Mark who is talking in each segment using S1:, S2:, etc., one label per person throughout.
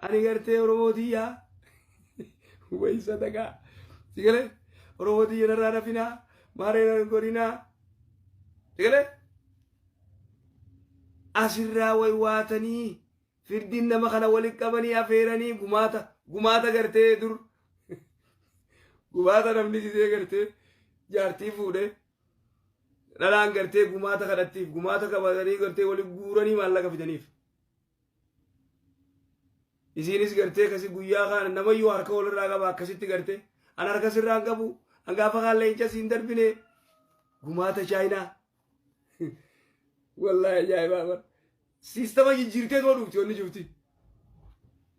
S1: أنا قرتي رومودية ويسا دقا تقول رومودية نرانا فينا مارينا نقولنا تقول أسرع ويواتني فردين نما خنا ولك كماني أفيراني قماتا قرتي در قماتا نمني جدي قرتي جارتي فوده نلان قرتي قماتا خدتيف قماتا كبادني قرتي ولي قوراني مالا كفدنيف isinis garte kasi guyya kan nama yu harka wal raga ba kasi garte an harka sirra gabu an gafa kan lencha sin darbine gumata china wallahi jay baba sistema jirte do dukti onni jufti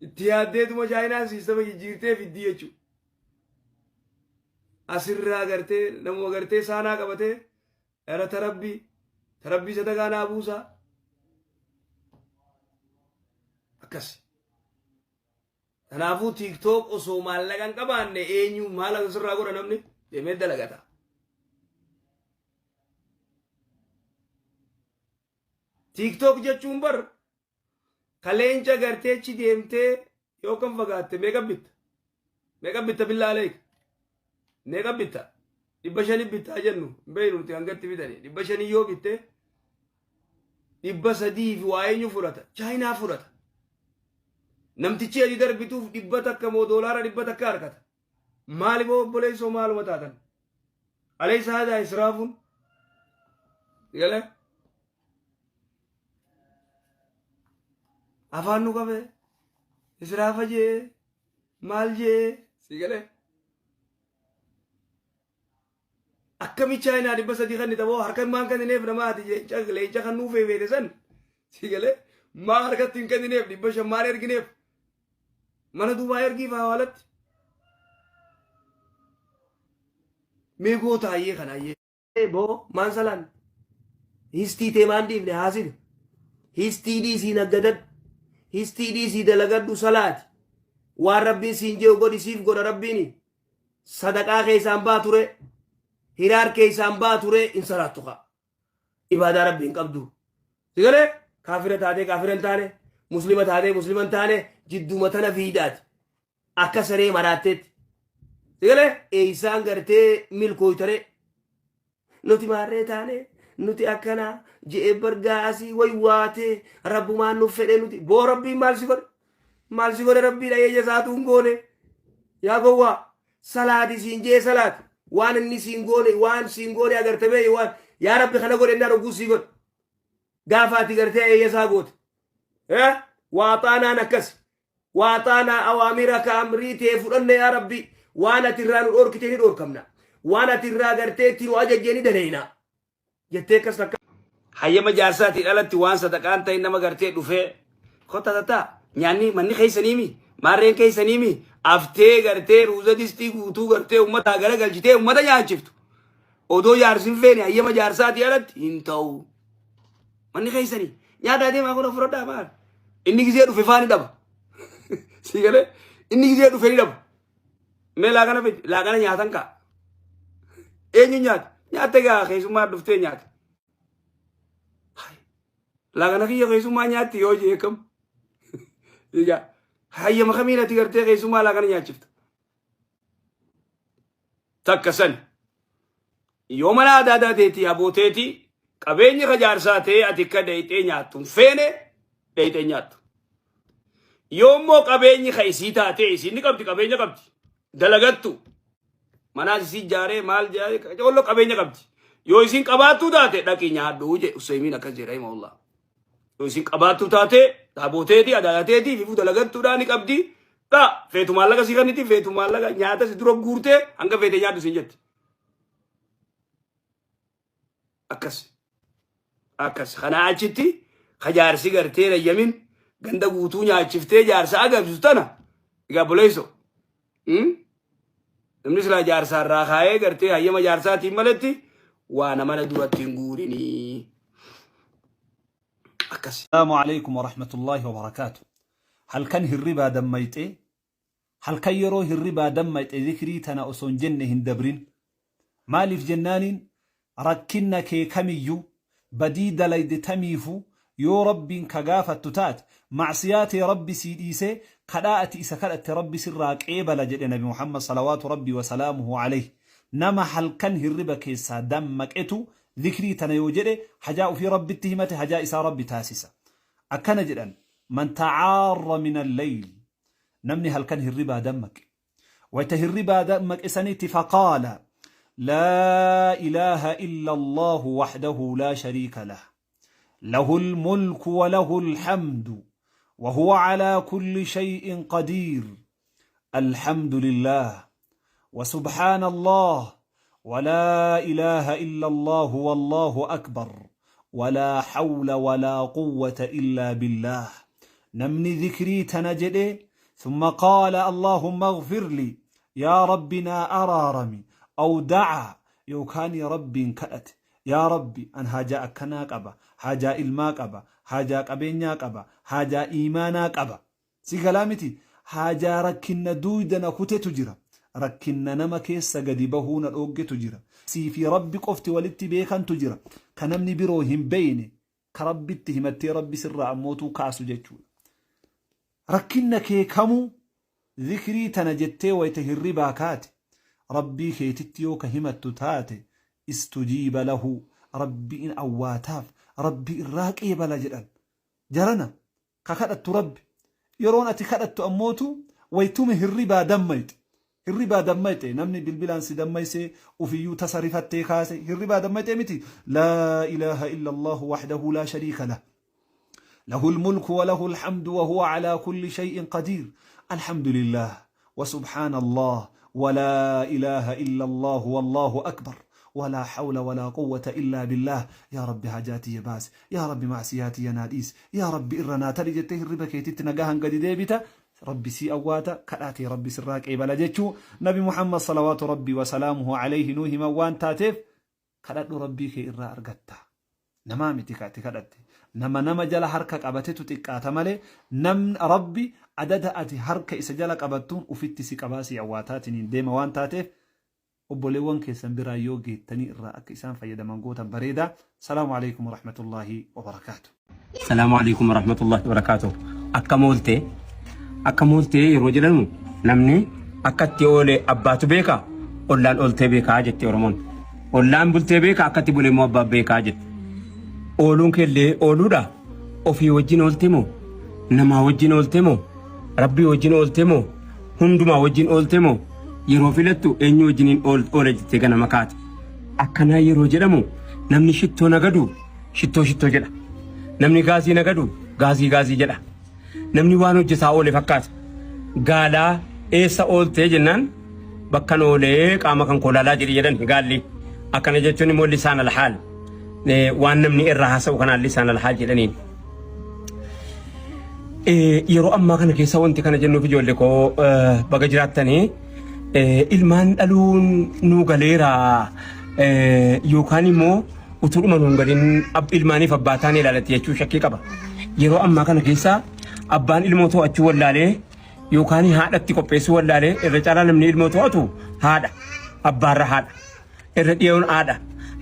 S1: ittiyadde duma china sistema jirte fidiyechu asirra garte namo garte sana qabate era tarabbi sadaga na abusa akas Tanaafuu TikTok osoo maallaqan qabaanne eenyu maallaqa sirraa godha namni deemee dalagata. TikTok jechuun bar kaleenca garteechi deemtee yookaan fagaatte meeqa bitta billaa leek meeqa bitta 500 bittaa jennu beeynu nuti hangatti bitanii 500 yoo bitte 300 fi waa eenyu fudhata chaayinaa fudhata. namtichi adi darbituuf dhibbata akka moo doolaara dhibbata akka harkata maali boo obboleessoo maaluma taatan alaysa hada israafun gale afaan nu qabe israafa jee maal jee si gale akkami chaayinaa 300 kan taboo harkan maan kan ineef namaati leenca kan nuufee beete san si gale maa harkatti hin kan ineef 500 maal ergineef mana duba ergi faawalat mego taaye khanaye bo mansalan histi te mandi ne hasil histi di si nagadad histi di si dalagadu salat wa rabbi sinje godi sif goda rabbini sadaqa ke samba ture hirar ke samba ture in salatuha ibada rabbin qabdu sigale kafira kafiran tane muslima musliman tane jiddu matana fiidat akka saree maraatteet sigale eeysaan gartee milkooytare nuti maarree taane nuti akkana je'e bargaasii way waate rabbumaan nuuf fedhe nuti boo rabbiin maal si godhe rabbiin ayyeeyya saatuun goone yaa gowwaa salaati siin jee salaat waan inni siin goone agartamee waan yaa rabbi kana godhe innaa rogguu sii godhe gaafaati gartee ayyeeyya saa goote واطانا نكس واطانا أوامرك أمريتي فرنا يا ربي وانا ترى نور كتير نور كمنا وانا ترى قرتي وأجا جاني دلينا جتكس لك حيا مجاساتي ألا توان صدقان إنما قرتي دفع خطة تتا يعني مني خيسنيمي مارين خيسنيمي أفتي قرتي روزا دستي قوتو قرتي أمتا قرق الجتي أمتا جان شفتو odoo yaarsin feene hayyama jaarsaati alatti hin ta'u manni keessanii nyaata deemaa kun fudhadhaa maal inni gisee dhufe faani dhaba si galee inni gisee dhufe ni dhaba mee laaqana fedhi laaqana nyaatan kaa eenyu nyaata nyaata gaa keessummaa dhuftee nyaata laaqana kiyya keessummaa nyaatti yoo jee kam egaa hayyama kamiinati gartee keessummaa laaqana nyaachifta takka san يوم لا دادا تيتي أبو تيتي قبيني خجار ساتي أتكا ديتي نياتون فيني ديتي نياتو يوم مو قبيني خيسي تاتي سيني قبتي قبيني قبتي دلغتو مناسي سي جاري مال جاري جولو قبيني قبتي يو يسين قباتو تاتي لكي نيادو جي أسيمين أكزي رحمه الله يو يسين قباتو تاتي أبو تيتي أدادا تيتي فيفو دلغتو داني قبتي تا فيتو مالك سيغنيتي فيتو مالك نياتا سيدرو غورتي أنك فيتي نيادو سنجت أكس خنا عجتي خجار سيجارتين اليمين عند قوتوني عجفتي جار ساقب زتنا يقابليسو مثل جار سار راخاي قرتي هي ما جار ساتي ملتي وأنا ما ندوت تنقولني أكس.
S2: السلام عليكم ورحمة الله وبركاته. هل كان الربا دميتي؟ هل كان يروه الربا دميتي ذكري تنا أصون جنة هندبرين مالي في جنانين ركنا كي كميو بديد ليد تميفو يو رب كغافة تتات معصيات ربي سيديسي كداءتي إسا كدأت ربي سراك إيبلا جد نبي محمد صلوات ربي وسلامه عليه نما حل كان هربا كيسا دمك إتو ذكري تنيوجد حجاء في ربي التهمة حجاء إسا ربي تاسسا أكن جدا من تعار من الليل نمني هل كان هربا دمك وتهربا دمك إسانيتي فقال لا إله إلا الله وحده لا شريك له له الملك وله الحمد وهو على كل شيء قدير الحمد لله وسبحان الله ولا إله إلا الله والله أكبر ولا حول ولا قوة إلا بالله نمني ذكري تنجدي ثم قال اللهم اغفر لي يا ربنا أرارمي أو دعا يوكاني ربي كأت يا ربي أن هاجا أكناك أبا هاجا إلماك أبا هاجا قبينياك أبا هاجا إيماناك أبا سي كلامتي هاجا ركنا دويدنا كتة تجرى ركنا نما كيسا قد بهون الأوجة تجرى سي في ربي قفت ولدت بيكان تجرى كنمني بروهم بيني كربي اتهمتي ربي سر أموتو كاسو جيتشون ركنا كي كمو ذكري تنجتي ويتهري باكات ربي كيتتيو كهمت تاتي استجيب له ربي إن أواتاف ربي إراك إيبالا جلال جرنا كخدت ربي يرون أتخدت أموتو ويتوم هربا دميت نمني بالبلانس دميسي وفيو تصرفت تيخاسي هربا دميت متي لا إله إلا الله وحده لا شريك له له الملك وله الحمد وهو على كل شيء قدير الحمد لله وسبحان الله ولا إله إلا الله والله أكبر ولا حول ولا قوة إلا بالله يا رب حاجاتي يا باس يا رب معصياتي يا ناديس يا رب إرنا تلجته الربا كيتي تنقاهن قد ديبتا ربي سي أواتا كالاتي ربي سراك إبالا جيتشو نبي محمد صلوات ربي وسلامه عليه نوه موان تاتف كالات ربي كي إرى أرغتا نمامي تكاتي كالاتي نما جل حركة قبتتو تكاتا مالي نم ربي عدد أتي حركة إسجال قبتون وفتي سي قباسي أواتاتنين ديما وان تاتف وبوليوان كيسان برايو جيتني الرأك إسان فيدا منقوتا بريدا السلام عليكم ورحمة الله وبركاته
S3: السلام عليكم ورحمة الله وبركاته أكملتي رجلنو نمني أكتي أولي أباتو بيكا أولان أولتي بيكا جتي ورمون أولان بلتي بيكا أكتي بولي موابا بيكا جت أولون كاللي أولودا وفي وجين أولتمو نما وجين أولتمو ربي وجين أولتمو هندما وجين أولتمو yeroo filattu eenyu wajjiniin oole jettee gana makaate akkanaa yeroo jedhamu namni shittoo nagadu shittoo jedha namni gaazii nagadu gaazii jedha namni waan hojjetaa oole fakkaata gaalaa eessa ooltee jennaan bakkan oolee qaama kan kolaalaa jedhi jedhan gaalli akkana jechuun immoo lisaan alhaal waan namni irraa haasa'u kanaan lisaan alhaal jedhaniin yeroo ammaa kana keessa wanti kana jennuuf ijoollee koo baga jiraattanii ilmaan dhaluun nu galeera yookaan immoo utuudhuma nuun galiin ilmaaniif abbaataan ilaalatti jechuu shakkii qaba yeroo ammaa kana keessa abbaan ilmoo to'achuu wallaalee yookaan haadhatti qopheessuu wallaalee irra caalaa namni ilmoo to'atu haadha abbaarra haadha irra dhiyoon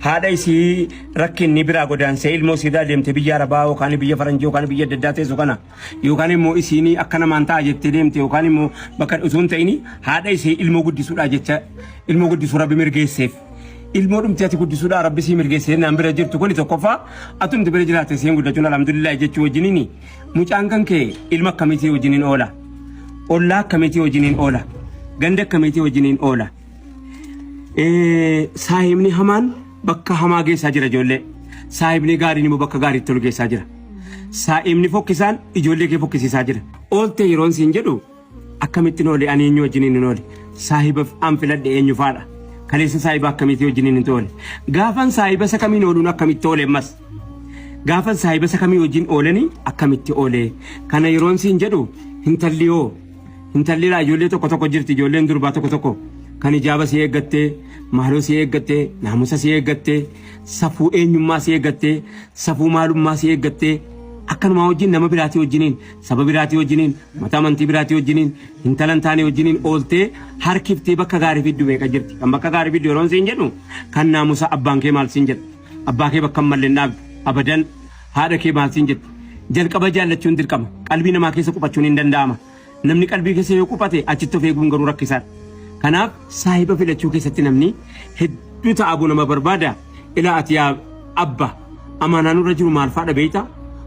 S3: haadha isii rakkinni biraa godaansee ilmoo siidaa deemte biyya arabaa yookaan biyya faranjii yookaan biyya adda addaa teessu kana yookaan immoo isiin akka namaan ta'a jettee deemte yookaan immoo bakka utuun ta'ini haadha isii ilmoo guddisuudha jecha ilmoo guddisuu rabbi mirgeesseef ilmoo dhumti ati guddisuudha rabbi sii mirgeessee naan bira jirtu kuni tokkoffaa atumti bira jiraate siin guddachuun alhamdulillah jechuu wajjiniini mucaan kan kee ilma akkamiitii wajjiniin oola ollaa akkamiitii wajjiniin oola ganda akkamiitii wajjiniin oola saahibni hamaan bakka hamaa geessaa jira ijoollee saahibni gaariin immoo bakka gaariitti ol geessaa jira saahibni fokkisaan ijoollee kee fokkisiisaa jira oolte yeroon siin jedhu akkamittiin oole ani eenyu wajjiniin hin oole saahiba an filadhe eenyu faadha kaleessa saahiba akkamitti wajjiniin hin oole gaafan saahiba isa kamiin ooluun akkamitti oole ammas gaafan saahiba isa kamii wajjin oolanii akkamitti oole kana yeroon siin jedhu hintalli ijoollee tokko jirti ijoolleen durbaa tokko kan ijaaba si eeggattee maaloo si eeggattee naamusa si eeggattee safuu eenyummaa si eeggattee safuu maalummaa si eeggattee akkanuma wajjin nama biraatii wajjiniin saba biraatii wajjiniin mataa amantii biraatii wajjiniin hintalan taane wajjiniin ooltee harkiftee bakka gaarii fiddu meeqa jirti kan bakka gaarii fiddu yeroon siin jedhu kan naamusa abbaan kee maal siin jedha abbaa kee bakka mallee dhaabdu abadan haadha kee maal siin jetti jalqaba jaallachuun dirqama qalbii namaa keessa qubachuun hin danda'ama namni qalbii keessa yoo qupate achitti of eeguun garuu rakkisaadha. Kanaaf saahiba filachuu keessatti namni hedduu ta'abu nama barbaada. Ilaa ati yaa abba amaanaa nurra jiru maal faadha beeyta?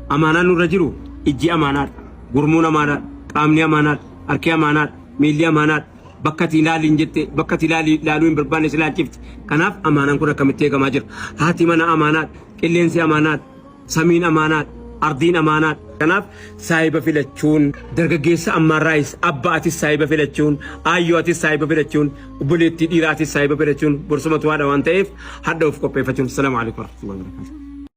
S3: Amaanaa nurra jiru ijji amaanaadha, gurmuun amaanaadha, qaamni amaanaadha, harki amaanaadha, miilli amaanaadha. Bakka ati ilaaliin jette bakka ati ilaaluu hin barbaanne si ilaalchifti. Kanaaf amaanaan kun akkamitti eegamaa jira? Haati mana amaanaadha, qilleensi amaanaadha, samiin amaanaadha, ardiin amaanaadha. Kanaaf saahiba filachuun dargaggeessa ammaarraayis abba atis saahiba filachuun aayyoo atis saahiba filachuun obboleettii dhiiraa atis saahiba filachuun borsumatu haadha waan ta'eef hadda of qopheeffachuun. Assalaamu alaikum warahmatullahi wabarakatuh.